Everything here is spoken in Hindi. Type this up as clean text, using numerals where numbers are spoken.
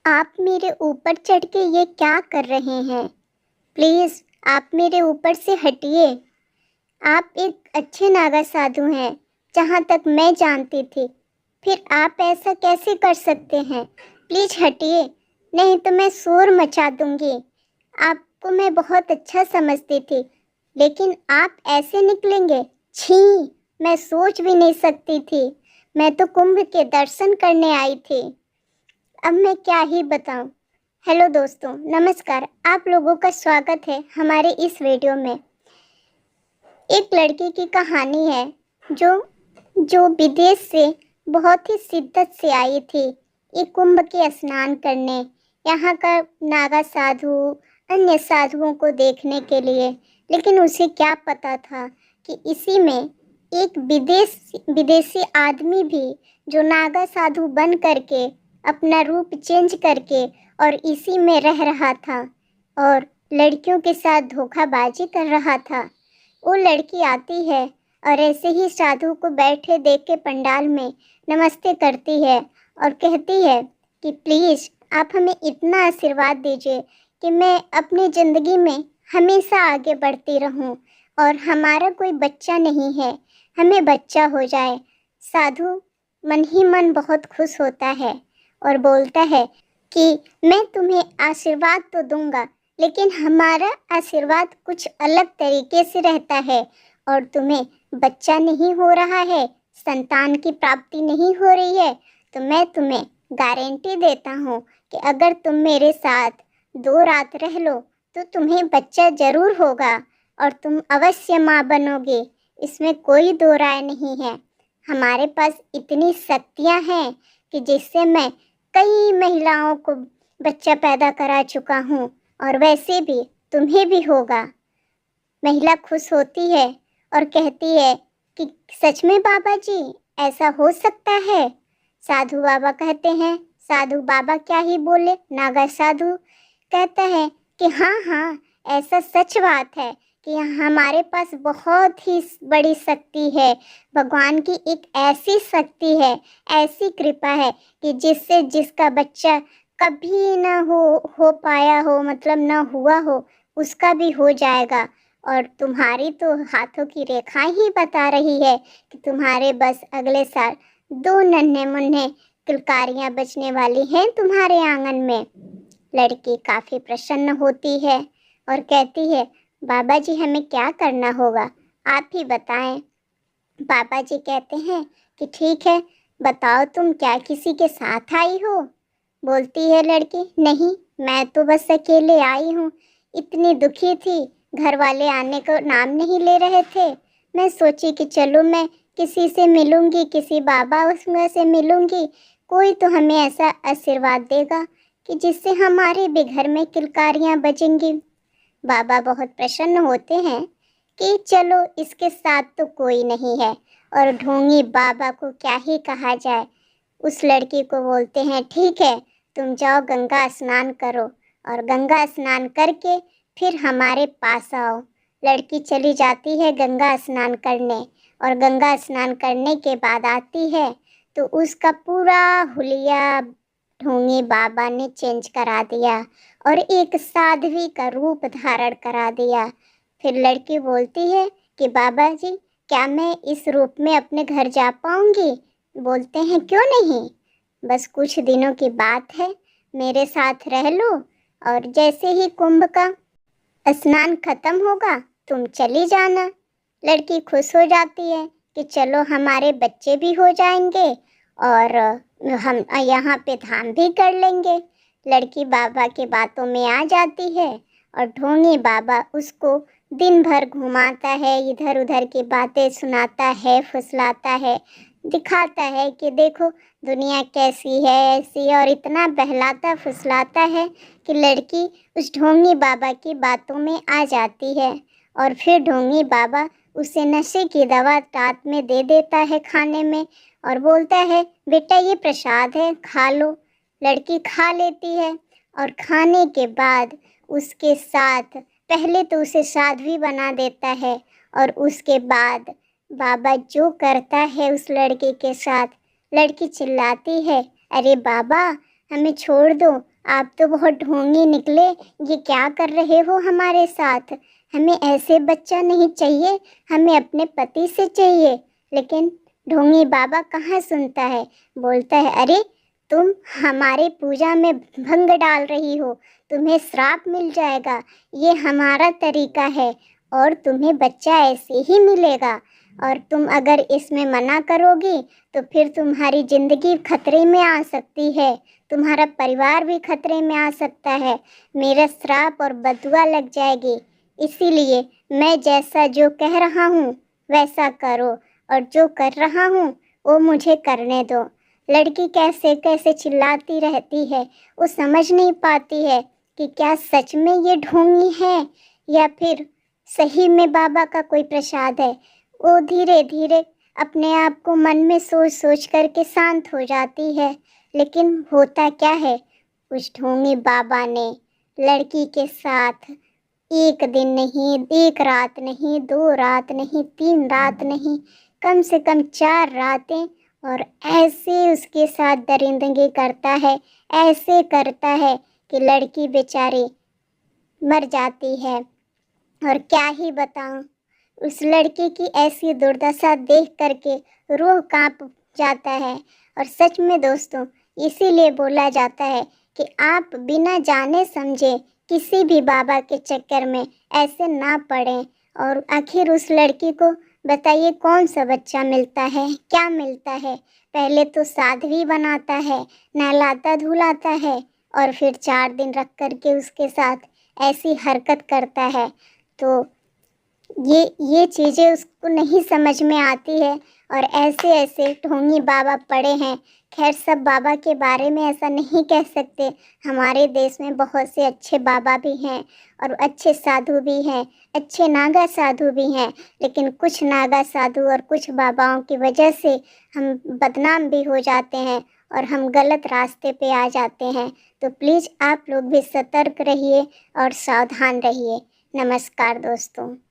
आप मेरे ऊपर चढ़ के ये क्या कर रहे हैं? प्लीज़ आप मेरे ऊपर से हटिए। आप एक अच्छे नागा साधु हैं, जहाँ तक मैं जानती थी। फिर आप ऐसा कैसे कर सकते हैं? प्लीज़ हटिए, नहीं तो मैं शोर मचा दूँगी। आपको मैं बहुत अच्छा समझती थी, लेकिन आप ऐसे निकलेंगे? छी! मैं सोच भी नहीं सकती थी। मैं तो कुंभ के दर्शन करने आई थी। अब मैं क्या ही बताऊं। हेलो दोस्तों, नमस्कार। आप लोगों का स्वागत है हमारे इस वीडियो में। एक लड़की की कहानी है जो जो विदेश से बहुत ही शिद्दत से आई थी ये कुंभ के स्नान करने, यहाँ का नागा साधु अन्य साधुओं को देखने के लिए। लेकिन उसे क्या पता था कि इसी में एक विदेशी आदमी भी जो नागा साधु बन करके अपना रूप चेंज करके और इसी में रह रहा था और लड़कियों के साथ धोखाबाजी कर रहा था। वो लड़की आती है और ऐसे ही साधु को बैठे देख के पंडाल में नमस्ते करती है और कहती है कि प्लीज़ आप हमें इतना आशीर्वाद दीजिए कि मैं अपनी ज़िंदगी में हमेशा आगे बढ़ती रहूं और हमारा कोई बच्चा नहीं है, हमें बच्चा हो जाए। साधु मन ही मन बहुत खुश होता है और बोलता है कि मैं तुम्हें आशीर्वाद तो दूंगा, लेकिन हमारा आशीर्वाद कुछ अलग तरीके से रहता है और तुम्हें बच्चा नहीं हो रहा है, संतान की प्राप्ति नहीं हो रही है, तो मैं तुम्हें गारंटी देता हूँ कि अगर तुम मेरे साथ 2 रात रह लो तो तुम्हें बच्चा जरूर होगा और तुम अवश्य माँ बनोगे। इसमें कोई दो राय नहीं है। हमारे पास इतनी शक्तियाँ हैं कि जिससे मैं कई महिलाओं को बच्चा पैदा करा चुका हूँ और वैसे भी तुम्हें भी होगा। महिला खुश होती है और कहती है कि सच में बाबा जी ऐसा हो सकता है? साधु बाबा कहते हैं, साधु बाबा क्या ही बोले, नागा साधु कहता है कि हाँ हाँ, ऐसा सच बात है कि हमारे पास बहुत ही बड़ी शक्ति है। भगवान की एक ऐसी शक्ति है, ऐसी कृपा है कि जिससे जिसका बच्चा कभी न हो पाया हो, मतलब न हुआ हो, उसका भी हो जाएगा। और तुम्हारी तो हाथों की रेखा ही बता रही है कि तुम्हारे बस अगले साल 2 नन्हे मुन्ने किलकारियां बचने वाली हैं तुम्हारे आंगन में। लड़की काफी प्रसन्न होती है और कहती है, बाबा जी हमें क्या करना होगा, आप ही बताएं। बाबा जी कहते हैं कि ठीक है, बताओ तुम क्या किसी के साथ आई हो? बोलती है लड़की, नहीं, मैं तो बस अकेले आई हूँ। इतनी दुखी थी, घर वाले आने को नाम नहीं ले रहे थे। मैं सोची कि चलो मैं किसी से मिलूंगी, किसी बाबा उसमें से मिलूंगी, कोई तो हमें ऐसा आशीर्वाद देगा कि जिससे हमारे भी घर में किलकारियाँ बजेंगी। बाबा बहुत प्रसन्न होते हैं कि चलो इसके साथ तो कोई नहीं है, और ढोंगी बाबा को क्या ही कहा जाए। उस लड़की को बोलते हैं, ठीक है, तुम जाओ गंगा स्नान करो और गंगा स्नान करके फिर हमारे पास आओ। लड़की चली जाती है गंगा स्नान करने और गंगा स्नान करने के बाद आती है तो उसका पूरा हुलिया ढोंगी बाबा ने चेंज करा दिया और एक साध्वी का रूप धारण करा दिया। फिर लड़की बोलती है कि बाबा जी क्या मैं इस रूप में अपने घर जा पाऊंगी? बोलते हैं क्यों नहीं, बस कुछ दिनों की बात है, मेरे साथ रह लो और जैसे ही कुंभ का स्नान खत्म होगा तुम चली जाना। लड़की खुश हो जाती है कि चलो हमारे बच्चे भी हो जाएंगे और हम यहाँ पे धाम भी कर लेंगे। लड़की बाबा की बातों में आ जाती है और ढोंगी बाबा उसको दिन भर घुमाता है, इधर उधर की बातें सुनाता है, फुसलाता है, दिखाता है कि देखो दुनिया कैसी है ऐसी, और इतना बहलाता फुसलाता है कि लड़की उस ढोंगी बाबा की बातों में आ जाती है। और फिर ढोंगी बाबा उसे नशे की दवा रात में दे देता है खाने में और बोलता है, बेटा ये प्रसाद है, खा लो। लड़की खा लेती है और खाने के बाद उसके साथ पहले तो उसे साध्वी बना देता है और उसके बाद बाबा जो करता है उस लड़के के साथ, लड़की चिल्लाती है, अरे बाबा हमें छोड़ दो, आप तो बहुत ढोंगी निकले, ये क्या कर रहे हो हमारे साथ? हमें ऐसे बच्चा नहीं चाहिए, हमें अपने पति से चाहिए। लेकिन ढोंगी बाबा कहाँ सुनता है, बोलता है अरे तुम हमारे पूजा में भंग डाल रही हो, तुम्हें श्राप मिल जाएगा, ये हमारा तरीका है और तुम्हें बच्चा ऐसे ही मिलेगा। और तुम अगर इसमें मना करोगी तो फिर तुम्हारी ज़िंदगी खतरे में आ सकती है, तुम्हारा परिवार भी खतरे में आ सकता है, मेरा श्राप और बदुआ लग जाएगी। इसीलिए मैं जैसा जो कह रहा हूँ वैसा करो, और जो कर रहा हूँ वो मुझे करने दो। लड़की कैसे कैसे चिल्लाती रहती है, वो समझ नहीं पाती है कि क्या सच में ये ढोंगी है या फिर सही में बाबा का कोई प्रसाद है। वो धीरे धीरे अपने आप को मन में सोच सोच करके शांत हो जाती है। लेकिन होता क्या है, उस ढोंगी बाबा ने लड़की के साथ एक दिन नहीं, एक रात नहीं, 2 रात नहीं, 3 रात नहीं, कम से कम 4 रातें, और ऐसे उसके साथ दरिंदगी करता है, ऐसे करता है कि लड़की बेचारी मर जाती है। और क्या ही बताऊं, उस लड़की की ऐसी दुर्दशा देख करके रूह कांप जाता है। और सच में दोस्तों, इसीलिए बोला जाता है कि आप बिना जाने समझे किसी भी बाबा के चक्कर में ऐसे ना पड़ें। और आखिर उस लड़की को बताइए कौन सा बच्चा मिलता है, क्या मिलता है? पहले तो साध्वी बनाता है, नहलाता धुलाता है, और फिर 4 दिन रख करके उसके साथ ऐसी हरकत करता है। तो ये चीज़ें उसको नहीं समझ में आती है, और ऐसे ऐसे ढोंगी बाबा पड़े हैं। खैर, सब बाबा के बारे में ऐसा नहीं कह सकते, हमारे देश में बहुत से अच्छे बाबा भी हैं और अच्छे साधु भी हैं, अच्छे नागा साधु भी हैं। लेकिन कुछ नागा साधु और कुछ बाबाओं की वजह से हम बदनाम भी हो जाते हैं और हम गलत रास्ते पे आ जाते हैं। तो प्लीज़ आप लोग भी सतर्क रहिए और सावधान रहिए। नमस्कार दोस्तों।